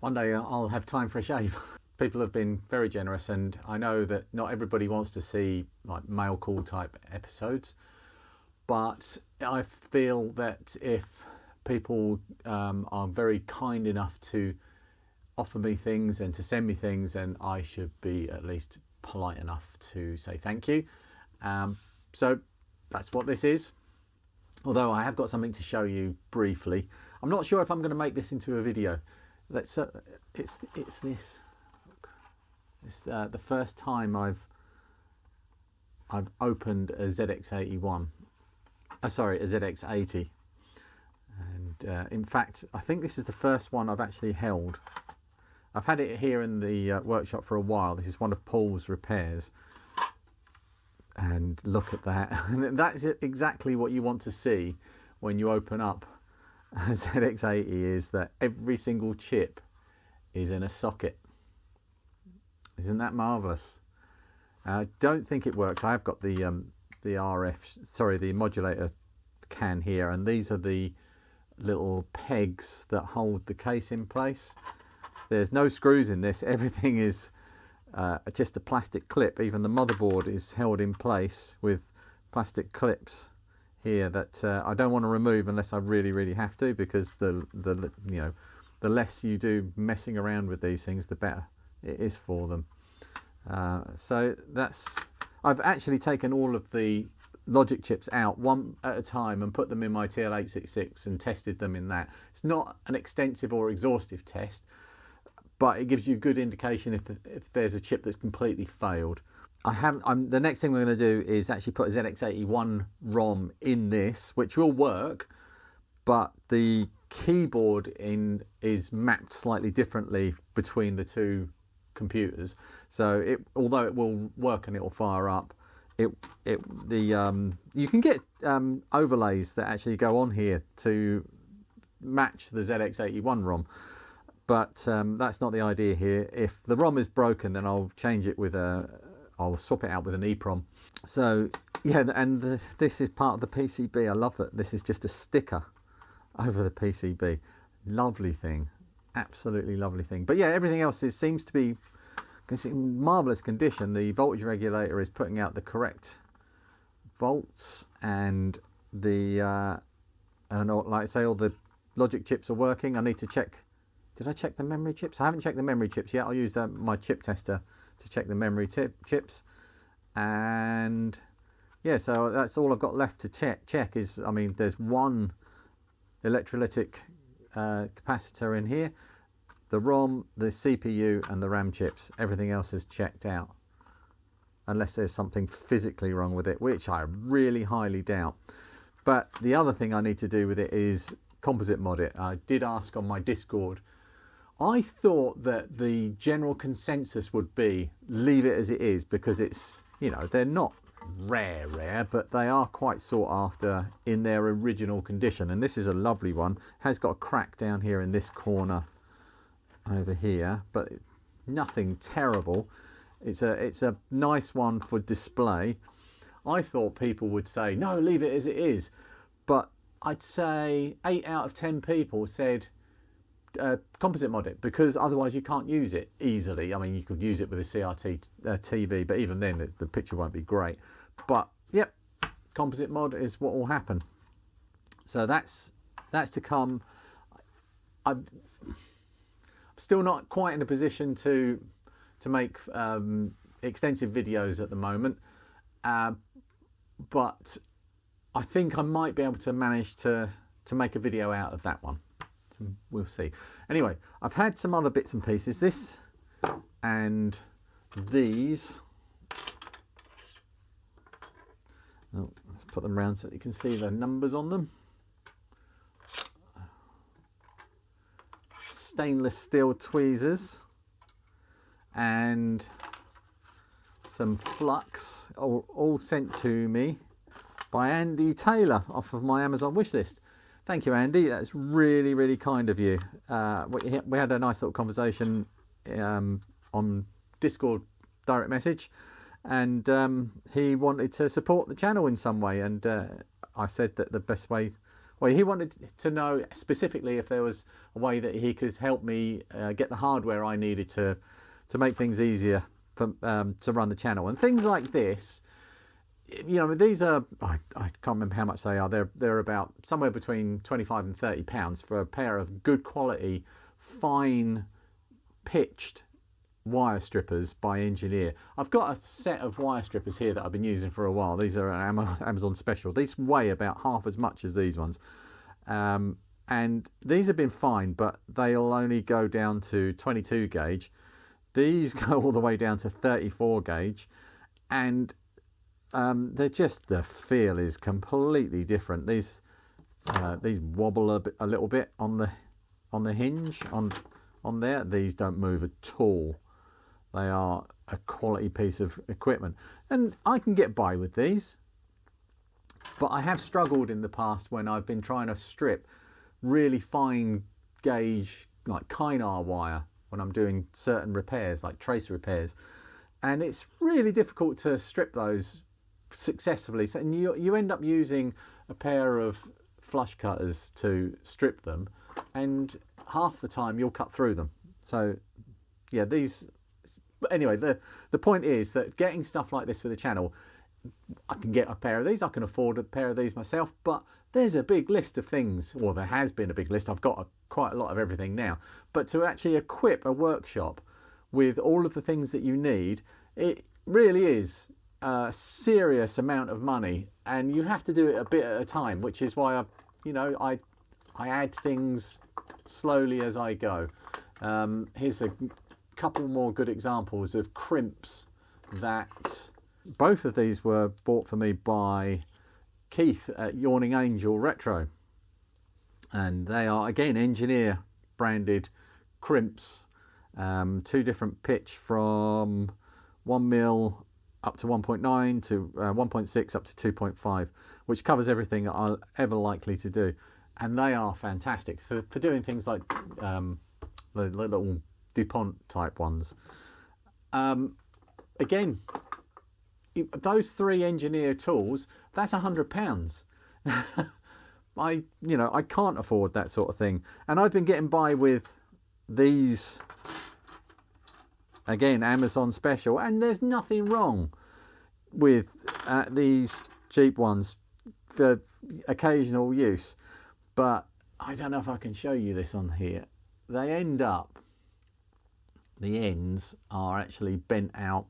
one day I'll have time for a shave. People have been very generous, and I know that not everybody wants to see like mail call type episodes, but I feel that if people are very kind enough to offer me things and to send me things, then I should be at least polite enough to say thank you. So that's what this is. Although I have got something to show you briefly. I'm not sure if I'm going to make this into a video. Let's. It's this. It's the first time I've opened a ZX81. Sorry, a ZX80. And in fact, I think this is the first one I've actually held. I've had it here in the workshop for a while. This is one of Paul's repairs. And look at that. And that's exactly what you want to see when you open up a ZX80, is that every single chip is in a socket. Isn't that marvellous? I don't think it works. I've got the modulator can here, and these are the little pegs that hold the case in place. There's no screws in this. Everything is just a plastic clip. Even the motherboard is held in place with plastic clips here that I don't want to remove unless I really have to, because the less you do messing around with these things, the better it is for them. So I've actually taken all of the logic chips out one at a time and put them in my TL866 and tested them in that. It's not an extensive or exhaustive test, but it gives you a good indication if there's a chip that's completely failed. The next thing we're going to do is actually put a ZX81 ROM in this, which will work, but the keyboard is mapped slightly differently between the two computers. So although it will work and it will fire up, you can get overlays that actually go on here to match the ZX81 ROM. But that's not the idea here. If the ROM is broken, then I'll change it I'll swap it out with an EEPROM. So yeah, and this is part of the PCB. I love it. This is just a sticker over the PCB. Lovely thing, absolutely lovely thing. But yeah, everything else seems to be in marvelous condition. The voltage regulator is putting out the correct volts, and like I say, all the logic chips are working. I need to check. Did I check the memory chips? I haven't checked the memory chips yet. I'll use my chip tester to check the memory chips. And yeah, so that's all I've got left to check is, I mean, there's one electrolytic capacitor in here, the ROM, the CPU and the RAM chips. Everything else is checked out, unless there's something physically wrong with it, which I really highly doubt. But the other thing I need to do with it is composite mod it. I did ask on my Discord. I thought that the general consensus would be leave it as it is, because it's, they're not rare, but they are quite sought after in their original condition. And this is a lovely one. Has got a crack down here in this corner over here, but nothing terrible. It's a nice one for display. I thought people would say, no, leave it as it is. But I'd say 8 out of 10 people said, composite mod it, because otherwise you can't use it easily. I mean, you could use it with a CRT TV, but even then the picture won't be great. But yep, composite mod is what will happen. So that's to come. I'm still not quite in a position to make extensive videos at the moment, but I think I might be able to manage to make a video out of that one. We'll see. Anyway, I've had some other bits and pieces. This and these. Oh, let's put them around so that you can see the numbers on them. Stainless steel tweezers and some flux, all sent to me by Andy Taylor off of my Amazon wishlist. Thank you, Andy. That's really kind of you. We had a nice little conversation on Discord direct message, and he wanted to support the channel in some way, and I said that the best way Well, he wanted to know specifically if there was a way that he could help me get the hardware I needed to make things easier for, to run the channel. And things like this, you know, these are, I can't remember how much they are. They're about somewhere between 25 and 30 pounds for a pair of good quality, fine pitched wire strippers by Engineer. I've got a set of wire strippers here that I've been using for a while. These are an Amazon special. These weigh about half as much as these ones. And these have been fine, but they'll only go down to 22 gauge. These go all the way down to 34 gauge. And they're just, the feel is completely different. These wobble a little bit on the hinge on there. These don't move at all. They are a quality piece of equipment, and I can get by with these, but I have struggled in the past when I've been trying to strip really fine gauge like Kynar wire when I'm doing certain repairs like tracer repairs, and it's really difficult to strip those successfully. So, and you end up using a pair of flush cutters to strip them, and half the time you'll cut through them. So yeah, these, but anyway, the point is that getting stuff like this for the channel, I can get a pair of these, I can afford a pair of these myself, but there's a big list of things, or there has been a big list. I've got quite a lot of everything now, but to actually equip a workshop with all of the things that you need, it really is a serious amount of money, and you have to do it a bit at a time, which is why I add things slowly as I go. Here's a couple more good examples of crimps that both of these were bought for me by Keith at Yawning Angel Retro, and they are again Engineer branded crimps, two different pitch from 1mm up to 1.9 to 1.6 up to 2.5, which covers everything that I'm ever likely to do, and they are fantastic for doing things like the little DuPont type ones. Again, those three Engineer tools, that's £100. I can't afford that sort of thing, and I've been getting by with these, again, Amazon special, and there's nothing wrong with these cheap ones for occasional use. But I don't know if I can show you this on here. They end up, the ends are actually bent out,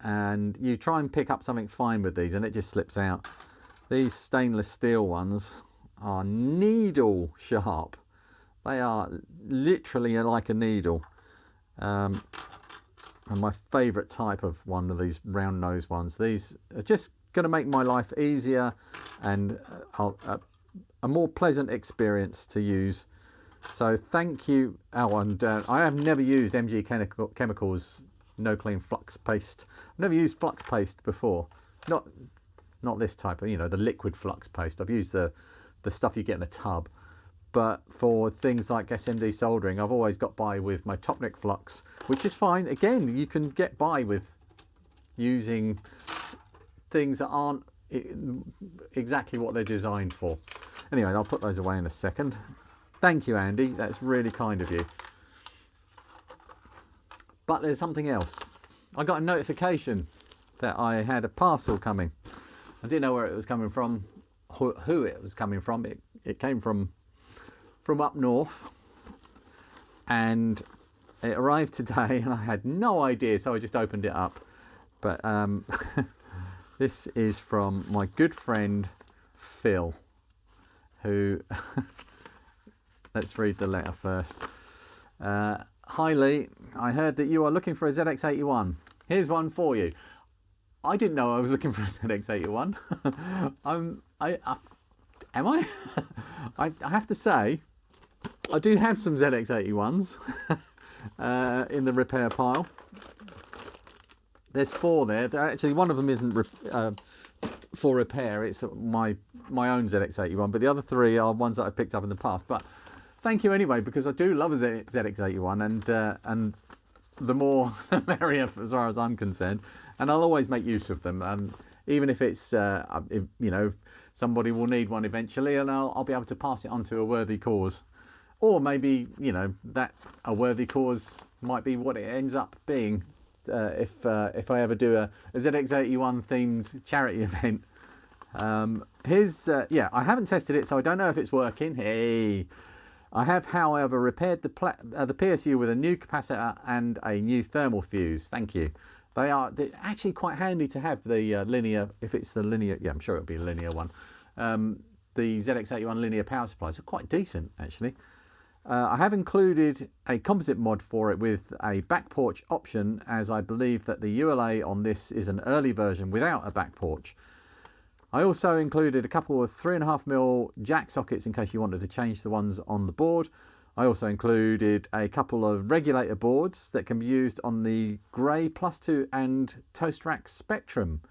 and you try and pick up something fine with these and it just slips out. These stainless steel ones are needle sharp. They are literally like a needle. And my favourite type of one of these round nose ones. These are just going to make my life easier and a more pleasant experience to use. So thank you. Oh, and I have never used MG Chemicals No Clean Flux Paste. I've never used flux paste before. Not this type of, the liquid flux paste. I've used the stuff you get in a tub. But for things like SMD soldering, I've always got by with my Topnic Flux, which is fine. Again, you can get by with using things that aren't exactly what they're designed for. Anyway, I'll put those away in a second. Thank you, Andy. That's really kind of you. But there's something else. I got a notification that I had a parcel coming. I didn't know where it was coming from, who it was coming from. It came from up north, and it arrived today, and I had no idea, so I just opened it up. But this is from my good friend Phil, who let's read the letter first. Hi Lee, I heard that you are looking for a ZX81. Here's one for you. I didn't know I was looking for a ZX81. Am I? I have to say, I do have some ZX81s in the repair pile. There's 4 there. Actually, one of them isn't for repair. It's my own ZX81, but the other 3 are ones that I've picked up in the past. But thank you anyway, because I do love a ZX81, and the more the merrier as far as I'm concerned, and I'll always make use of them. And even if it's, if, you know, somebody will need one eventually, and I'll be able to pass it on to a worthy cause. Or maybe, you know, that a worthy cause might be what it ends up being if I ever do a ZX81 themed charity event. Yeah, I haven't tested it, so I don't know if it's working. Hey, I have, however, repaired the PSU with a new capacitor and a new thermal fuse. Thank you. They're actually quite handy to have, the linear, if it's the linear, yeah, I'm sure it'll be a linear one. The ZX81 linear power supplies are quite decent, actually. I have included a composite mod for it with a back porch option, as I believe that the ULA on this is an early version without a back porch. I also included a couple of 3.5mm jack sockets in case you wanted to change the ones on the board. I also included a couple of regulator boards that can be used on the Grey +2 and Toast Rack Spectrum.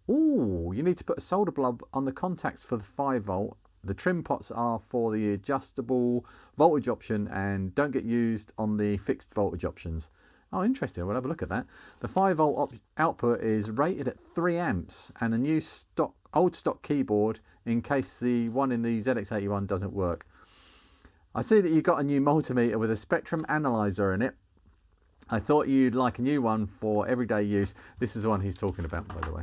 Ooh, you need to put a solder blob on the contacts for the 5V. The trim pots are for the adjustable voltage option and don't get used on the fixed voltage options. Oh, interesting. We'll have a look at that. The 5V output is rated at 3 amps and a new old stock keyboard in case the one in the ZX81 doesn't work. I see that you've got a new multimeter with a spectrum analyzer in it. I thought you'd like a new one for everyday use. This is the one he's talking about, by the way.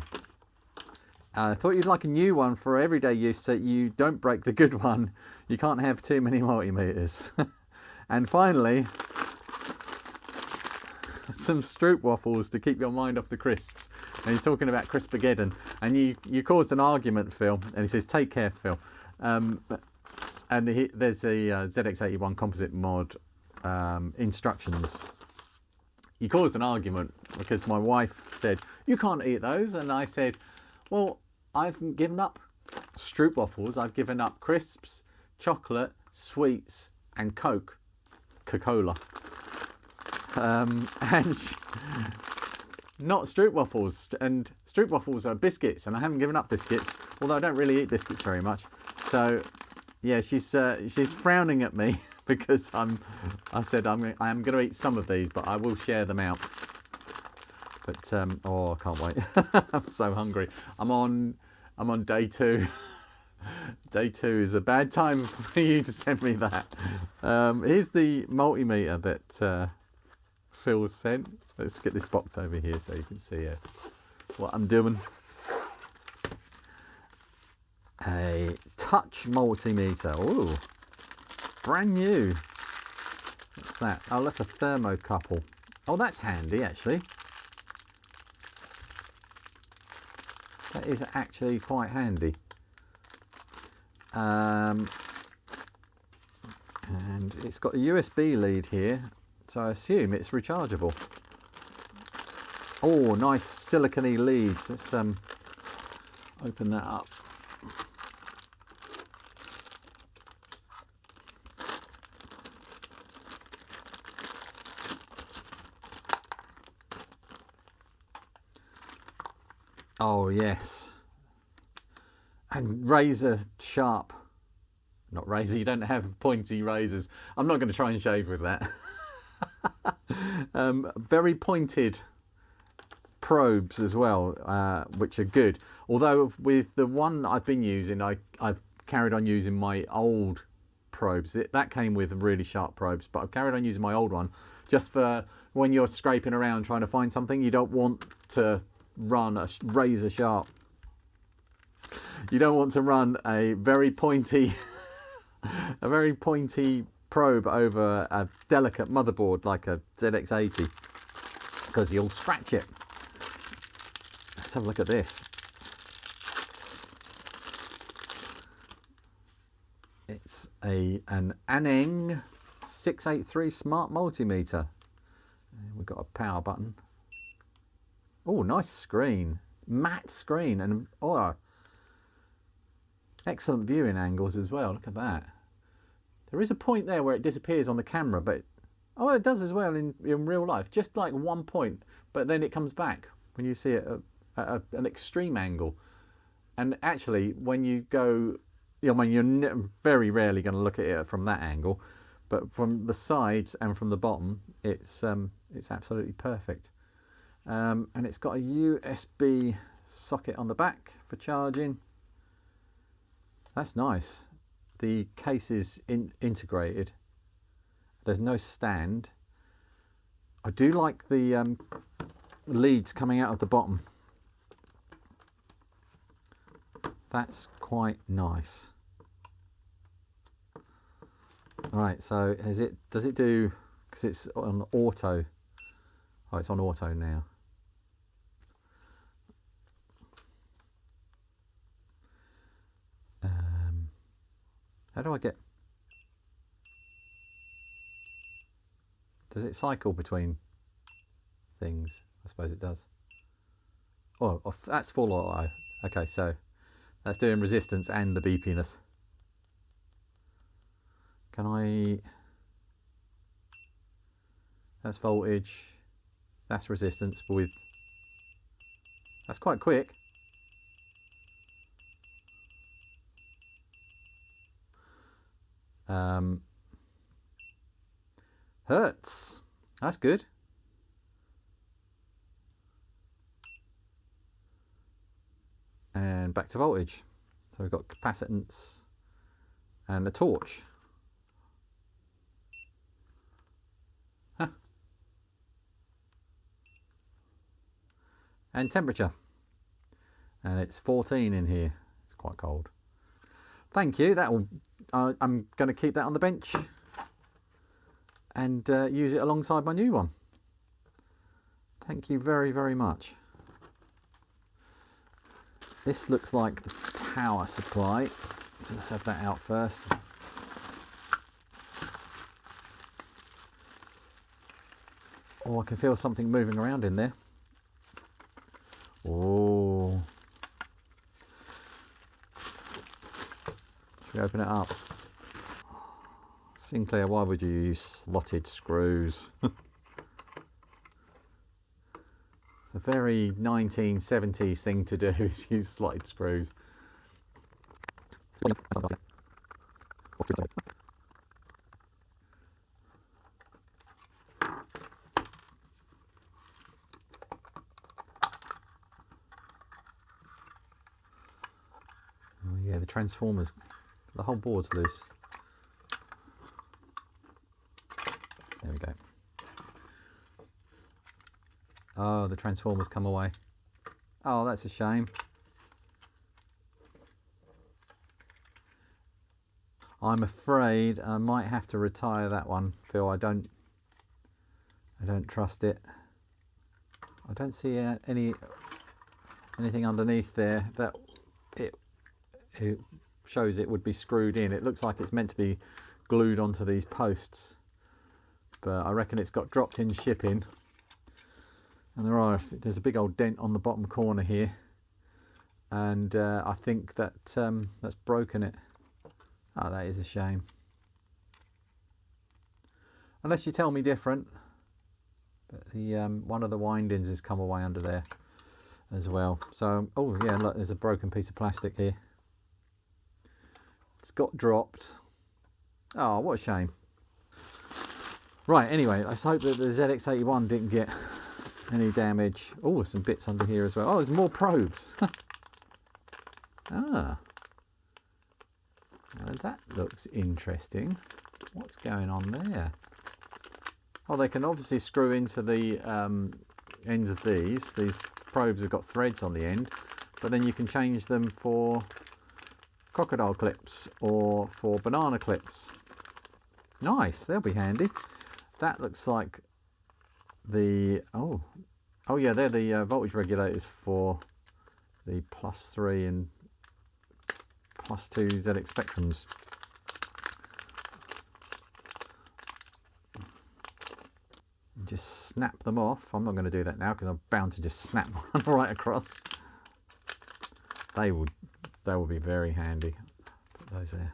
I thought you'd like a new one for everyday use so you don't break the good one. You can't have too many multimeters. And finally, some Stroop waffles to keep your mind off the crisps. And he's talking about Crispageddon. And you caused an argument, Phil. And he says, take care, Phil. And there's a ZX81 composite mod instructions. You caused an argument because my wife said, you can't eat those. And I said, well, I've given up Stroop waffles. I've given up crisps, chocolate, sweets, and Coca-Cola. And not Stroop waffles. And Stroop waffles are biscuits, and I haven't given up biscuits, although I don't really eat biscuits very much. So, yeah, she's frowning at me because I said I am going to eat some of these, but I will share them out. But oh, I can't wait. I'm so hungry. I'm on day 2. Day 2 is a bad time for you to send me that. Here's the multimeter that Phil sent. Let's get this box over here so you can see what I'm doing. A touch multimeter. Ooh, brand new. What's that? Oh, that's a thermocouple. Oh, that's handy actually. That is actually quite handy. And it's got a USB lead here, so I assume it's rechargeable. Oh, nice silicone leads. Let's open that up. Oh yes, and razor sharp, not razor, you don't have pointy razors. I'm not going to try and shave with that. Very pointed probes as well, which are good. Although with the one I've been using, I've carried on using my old probes. That came with really sharp probes, but I've carried on using my old one just for when you're scraping around trying to find something. You don't want to run a razor sharp. You don't want to run a very pointy probe over a delicate motherboard like a ZX80 because you'll scratch it. Let's have a look at this. It's an Aneng 683 smart multimeter. We've got a power button. Oh, nice screen, matte screen, and oh, excellent viewing angles as well. Look at that. There is a point there where it disappears on the camera, but oh, it does as well in real life. Just like one point, but then it comes back when you see it at an extreme angle. And actually, when you go, I mean, you're very rarely going to look at it from that angle, but from the sides and from the bottom, it's absolutely perfect. And it's got a USB socket on the back for charging. That's nice. The case is integrated. There's no stand. I do like the leads coming out of the bottom. That's quite nice. All right, so does it do, because it's on auto. Oh, it's on auto now. How do I get, does it cycle between things? I suppose it does. Oh, that's full auto. Okay, so that's doing resistance and the beepiness. Can I, that's voltage, that's resistance, but with, that's quite quick. Hertz, that's good. And back to voltage. So we've got capacitance and the torch. Huh. And temperature. And it's 14 in here. It's quite cold. Thank you. That will. I'm going to keep that on the bench and use it alongside my new one. Thank you very, very much. This looks like the power supply, so let's have that out first. Oh, I can feel something moving around in there. Oh. Should we open it up? Sinclair, why would you use slotted screws? It's a very 1970s thing to do, is use slotted screws. Oh yeah, the transformers, the whole board's loose. There we go. Oh, the transformers come away. Oh, that's a shame. I'm afraid I might have to retire that one, Phil. I don't trust it. I don't see anything underneath there that it shows it would be screwed in. It looks like it's meant to be glued onto these posts, but I reckon it's got dropped in shipping. And there's a big old dent on the bottom corner here, and I think that that's broken it. Oh, that is a shame. Unless you tell me different. But the one of the windings has come away under there as well. So, oh yeah, look, there's a broken piece of plastic here. It's got dropped. Oh, what a shame. Right, anyway, let's hope that the ZX81 didn't get any damage. Oh, some bits under here as well. Oh, there's more probes. Ah. Now that looks interesting. What's going on there? Oh, they can obviously screw into the ends of these. These probes have got threads on the end, but then you can change them for crocodile clips or for banana clips. Nice, they'll be handy. That looks like the, oh yeah, they're the voltage regulators for the +3 and +2 ZX Spectrums. Just snap them off. I'm not going to do that now because I'm bound to just snap one right across. They will be very handy. Put those there.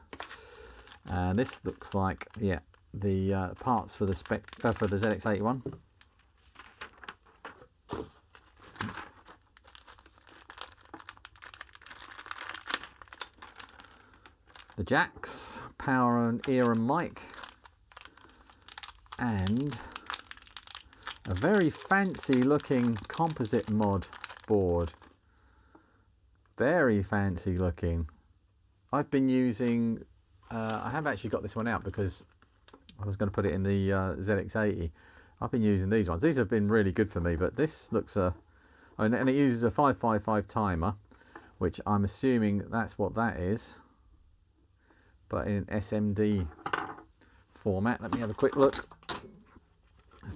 And this looks like, yeah, the parts for the for the ZX81. The jacks, power and ear and mic, and a very fancy looking composite mod board. Very fancy looking. I've been using, I have actually got this one out because I was going to put it in the ZX80. I've been using these ones. These have been really good for me, but this looks and it uses a 555 timer, which I'm assuming that's what that is, but in SMD format. Let me have a quick look.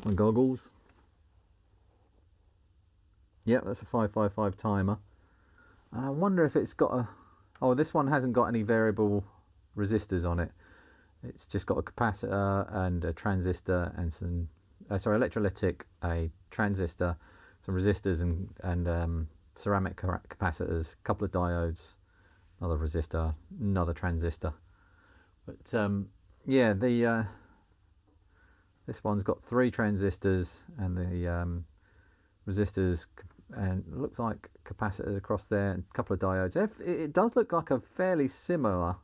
My goggles. Yep, that's a 555 timer. I wonder if it's got a... Oh, this one hasn't got any variable resistors on it. It's just got a capacitor and a transistor and some... electrolytic, a transistor, some resistors and ceramic capacitors, a couple of diodes, another resistor, another transistor. But yeah, this one's got 3 transistors and the resistors, and it looks like capacitors across there, and a couple of diodes. It does look like a fairly similar.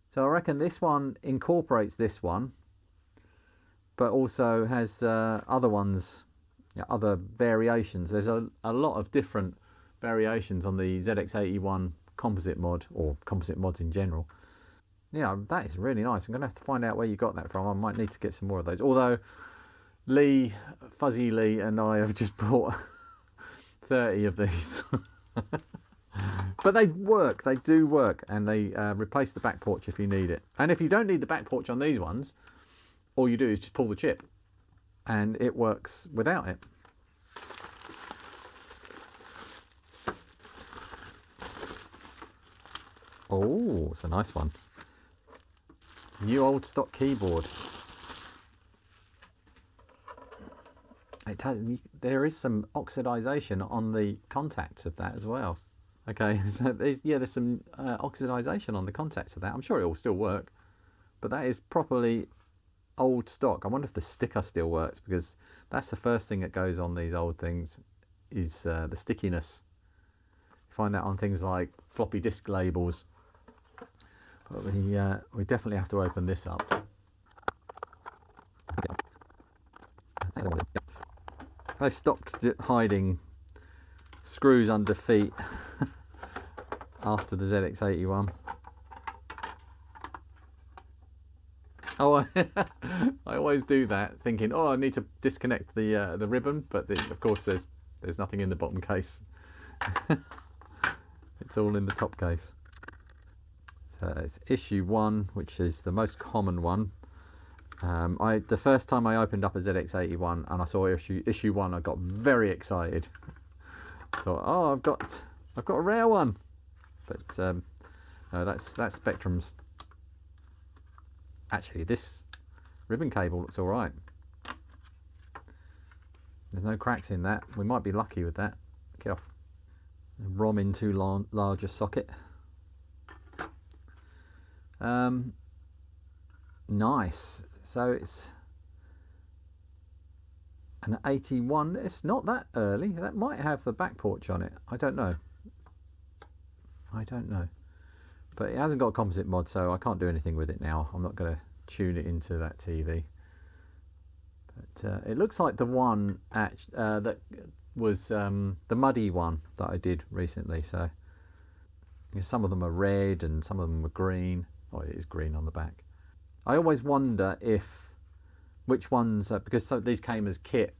So I reckon this one incorporates this one, but also has other ones, other variations. There's a lot of different variations on the ZX81 composite mod, or composite mods in general. Yeah, that is really nice. I'm going to have to find out where you got that from. I might need to get some more of those. Although Fuzzy Lee and I have just bought 30 of these. But they work, they do work, and they replace the back porch if you need it. And if you don't need the back porch on these ones, all you do is just pull the chip and it works without it. Oh, it's a nice one. New old stock keyboard. It has, there is some oxidization on the contacts of that as well. Okay, so there's some oxidization on the contacts of that. I'm sure it will still work, but that is properly old stock. I wonder if the sticker still works, because that's the first thing that goes on these old things is the stickiness. You find that on things like floppy disk labels. But we definitely have to open this up. I stopped hiding screws under feet after the ZX81. Oh, I always do that, thinking, oh, I need to disconnect the ribbon, but of course there's nothing in the bottom case. It's all in the top case. So it's issue 1, which is the most common one. The first time I opened up a ZX81 and I saw issue 1, I got very excited. I thought, oh, I've got a rare one. But no, that's Spectrum's. Actually, this ribbon cable looks all right. There's no cracks in that. We might be lucky with that. Get off. ROM in too large a socket. Nice. So it's an 81. It's not that early. That might have the back porch on it. I don't know. But it hasn't got a composite mod, so I can't do anything with it now. I'm not going to tune it into that TV. But it looks like the one that was the muddy one that I did recently. So some of them are red and some of them are green. Oh, it is green on the back. I always wonder which ones, because these came as kit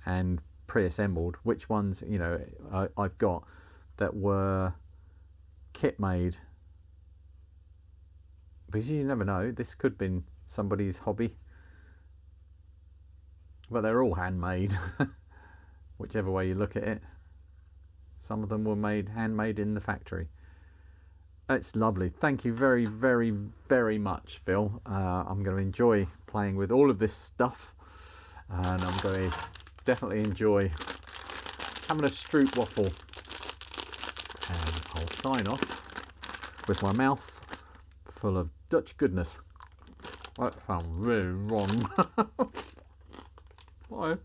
and pre-assembled, which ones, I've got that were kit made. Because you never know, this could have been somebody's hobby. But they're all handmade, whichever way you look at it. Some of them were handmade in the factory. It's lovely. Thank you very, very, very much, Phil. I'm going to enjoy playing with all of this stuff, and I'm going to definitely enjoy having a stroop waffle. And I'll sign off with my mouth full of Dutch goodness. That sounds really wrong. Bye.